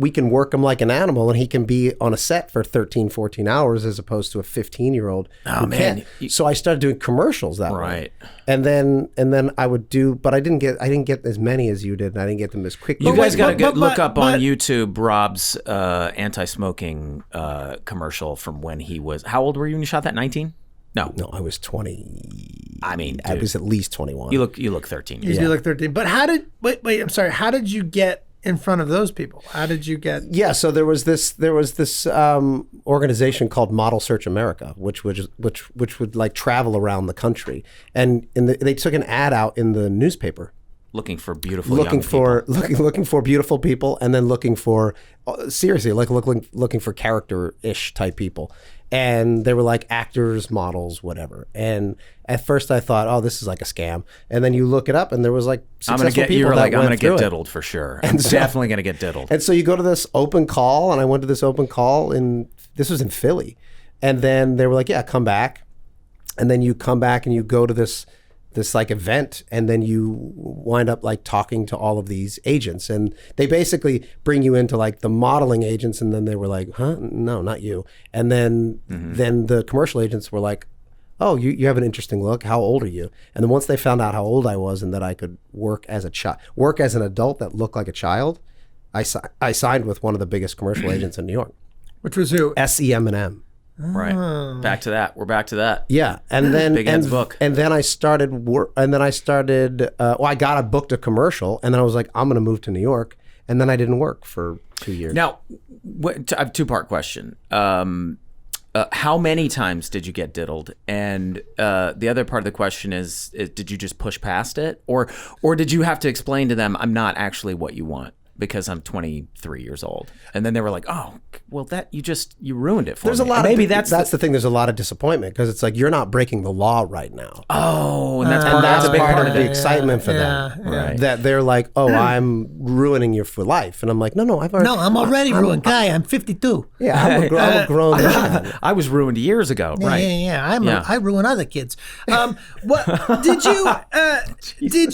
him like an animal, and he can be on a set for 13, 14 hours as opposed to a 15-year-old who can't. So I started doing commercials that way. And then I would do, but I didn't get as many as you did, and I didn't get them as quickly. You guys got to look up on YouTube Rob's anti-smoking commercial from when he was, how old were you when you shot that, 19? No, I was 20. I mean, I was at least 21. You look 13 years. You look 13. But wait, I'm sorry. How did you get in front of those people? How did you get? Yeah, so there was this organization called Model Search America, which would like travel around the country, and they took an ad out in the newspaper. Looking for beautiful looking for beautiful people, and then looking for seriously looking for character-ish type people. And they were like actors, models, whatever. And at first I thought, oh, this is like a scam. And then you look it up, and there was like successful people that went through it. I'm going to get diddled for sure. I'm definitely going to get diddled. And so you go to this open call, and I went to this open call, this was in Philly. And then they were like, yeah, come back. And then you come back and you go to this like event, and then you wind up like talking to all of these agents, and they basically bring you into like the modeling agents, and then they were like, huh, no, not you. And then the commercial agents were like, oh, you have an interesting look, how old are you? And then once they found out how old I was and that I could work as an adult that looked like a child, I signed with one of the biggest commercial agents in New York. Which was who? SEM&M. Right. Back to that. We're back to that. Yeah. And then Big Ed's book. And then I started I booked a commercial, and then I was like, I'm going to move to New York. And then I didn't work for 2 years. Now, I have a two-part question. How many times did you get diddled? And the other part of the question is did you just push past it? Or did you have to explain to them, I'm not actually what you want because I'm 23 years old? And then they were like, oh, well, you ruined it for There's me. a lot Maybe of, that's the thing. There's a lot of disappointment because it's like, you're not breaking the law right now. Oh, and that's And a big part of the it. excitement for them. Right. That they're like, oh, I'm ruining you for life. And I'm like, no, I've already. No, I'm already ruined. Guy, I'm 52. Yeah, I'm a grown man. I was ruined years ago, right? Yeah. I ruin other kids. What did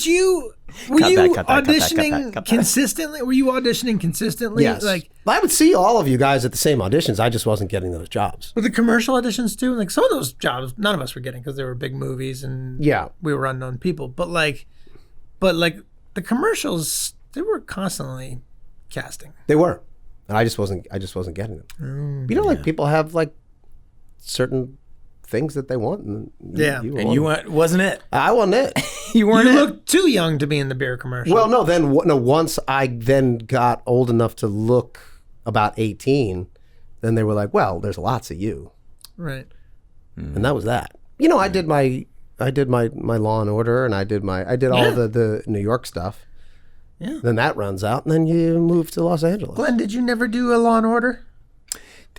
you? Were you auditioning consistently? Were you auditioning consistently? Yes. Like, I would see all of you guys at the same auditions. I just wasn't getting those jobs. were the commercial auditions too? Like some of those jobs, none of us were getting because they were big movies and we were unknown people. But the commercials, they were constantly casting. They were, and I just wasn't getting them. Like people have like certain things that they want, and you wasn't it? I wasn't it. You weren't. You looked too young to be in the beer commercial. Well, no. Once I then got old enough to look about 18, then they were like, "Well, there's lots of you," right? And that was that. I did my Law and Order, and I did all the New York stuff. Yeah. Then that runs out, and then you move to Los Angeles. Glenn, did you never do a Law and Order?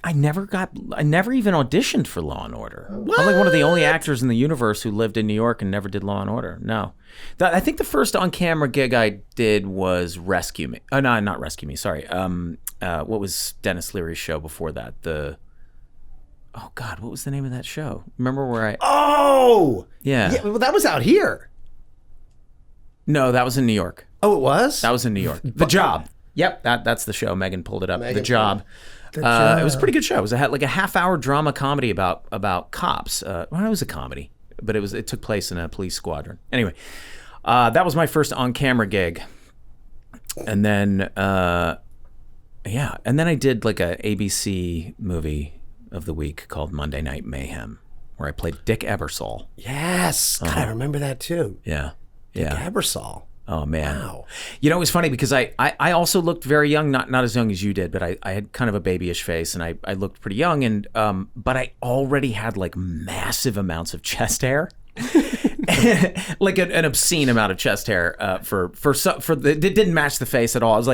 I never even auditioned for Law and Order. What? I'm like one of the only actors in the universe who lived in New York and never did Law and Order. No. I think the first on-camera gig I did was Rescue Me. Oh, no, not Rescue Me. Sorry. What was Dennis Leary's show before that? Oh, God, what was the name of that show? Remember where I... Oh! Yeah. Well, that was out here. No, that was in New York. Oh, it was? That was in New York. The Job. Yep, that's the show. Megan pulled it up. The Job. It was a pretty good show. It was like a half-hour drama comedy about cops. Well, it was a comedy, but it took place in a police squadron. Anyway, that was my first on-camera gig, and then and then I did like a ABC movie of the week called Monday Night Mayhem, where I played Dick Ebersol. Yes, God, I remember that too. Yeah, Dick Ebersol. Oh man! Wow. It was funny because I also looked very young, not as young as you did, but I had kind of a babyish face, and I looked pretty young, and but I already had like massive amounts of chest hair, like an obscene amount of chest hair it didn't match the face at all.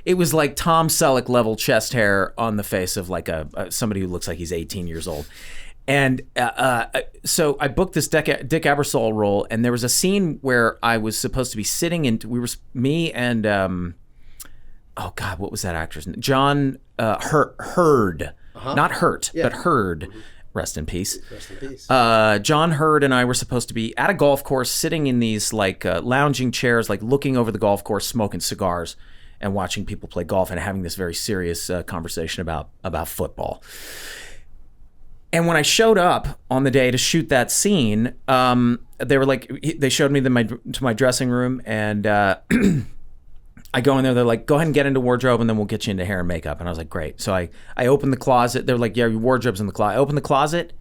It was like Tom Selleck level chest hair on the face of like somebody who looks like he's 18 years old. And so I booked this Dick Ebersol role, and there was a scene where I was supposed to be sitting, and me and oh God, what was that actor's name? John Hurd, not Hurt, but Hurd. Rest in peace. Rest in peace. John Hurd and I were supposed to be at a golf course, sitting in these like lounging chairs, like looking over the golf course, smoking cigars, and watching people play golf, and having this very serious conversation about football. And when I showed up on the day to shoot that scene, they were like, they showed me to my dressing room, and I go in there. They're like, go ahead and get into wardrobe, and then we'll get you into hair and makeup. And I was like, great. So I opened the closet. They're like, yeah, your wardrobe's in the closet. I opened the closet.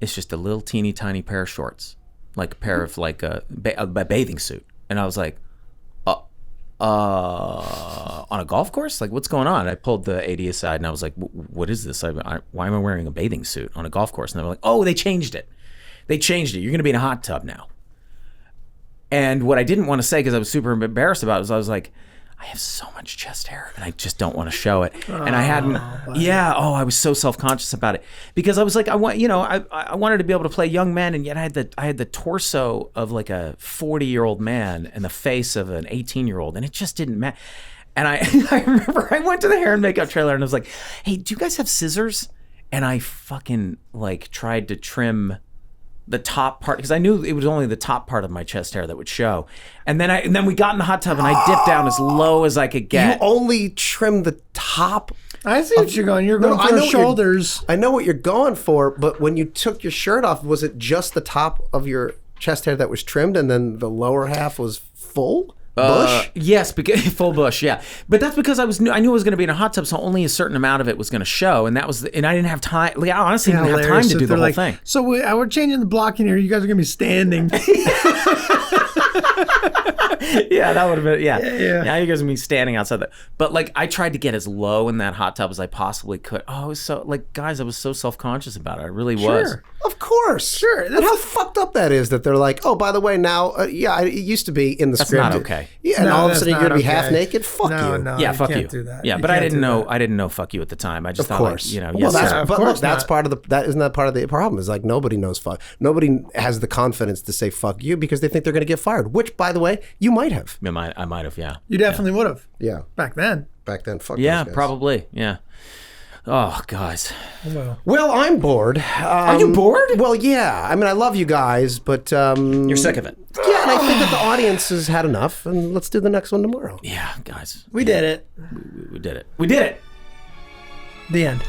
It's just a little teeny tiny pair of shorts, like a pair of like a bathing suit. And I was like, on a golf course? Like, what's going on? I pulled the AD aside, and I was like, what is this? Why am I wearing a bathing suit on a golf course? And they were like, oh, they changed it. You're going to be in a hot tub now. And what I didn't want to say, because I was super embarrassed about it, was I was like, I have so much chest hair, and I just don't want to show it. And I hadn't, I was so self-conscious about it, because I was like, I wanted to be able to play young men, and yet I had the torso of like a 40-year-old man and the face of an 18-year-old, and it just didn't match. And I remember I went to the hair and makeup trailer, and I was like, hey, do you guys have scissors? And I fucking like tried to trim the top part, because I knew it was only the top part of my chest hair that would show. And then we got in the hot tub, and I dipped down as low as I could get. You only trimmed the top. I see what you're going. You're going for the shoulders. I know what you're going for, but when you took your shirt off, was it just the top of your chest hair that was trimmed, and then the lower half was full? Bush? Yes, full bush, yeah. But that's because I knew it was going to be in a hot tub, so only a certain amount of it was going to show, and I didn't have time. Like, I honestly didn't have time to do the whole thing. So we're changing the block in here. You guys are going to be standing. Yeah, that would have been, Yeah. Now you guys are me standing outside that. But like, I tried to get as low in that hot tub as I possibly could. Oh, it was so, like, guys, I was so self-conscious about it. I really was. Sure. Of course. Sure. And how fucked up that is that they're like, oh, by the way, now, it used to be in the That's script. not okay. Yeah, and No, all of a that's sudden you're not going to be okay. half naked? Fuck you. No, Yeah, fuck can't you. do that. Yeah, You but I can't didn't do know. that. I didn't know. Fuck you at the time. I just Of thought, course. like, you know, well, yes, that's, sir. of but course look, that's not. part of the, isn't that part of the problem? Is like nobody knows fuck. Nobody has the confidence to say fuck you because they think they're going to get fired, which, by the way, you might have. I might have. Yeah. You definitely would have. Yeah. Back then. Back then, fuck Yeah, those guys. probably. Yeah. Oh, guys. Well, Well, I'm bored. Are you bored? Well, yeah. I mean, I love you guys, but You're sick of it. yeah, and I think that the audience has had enough, and let's do the next one tomorrow. Yeah, guys. we did it. We did it. We did it. The end.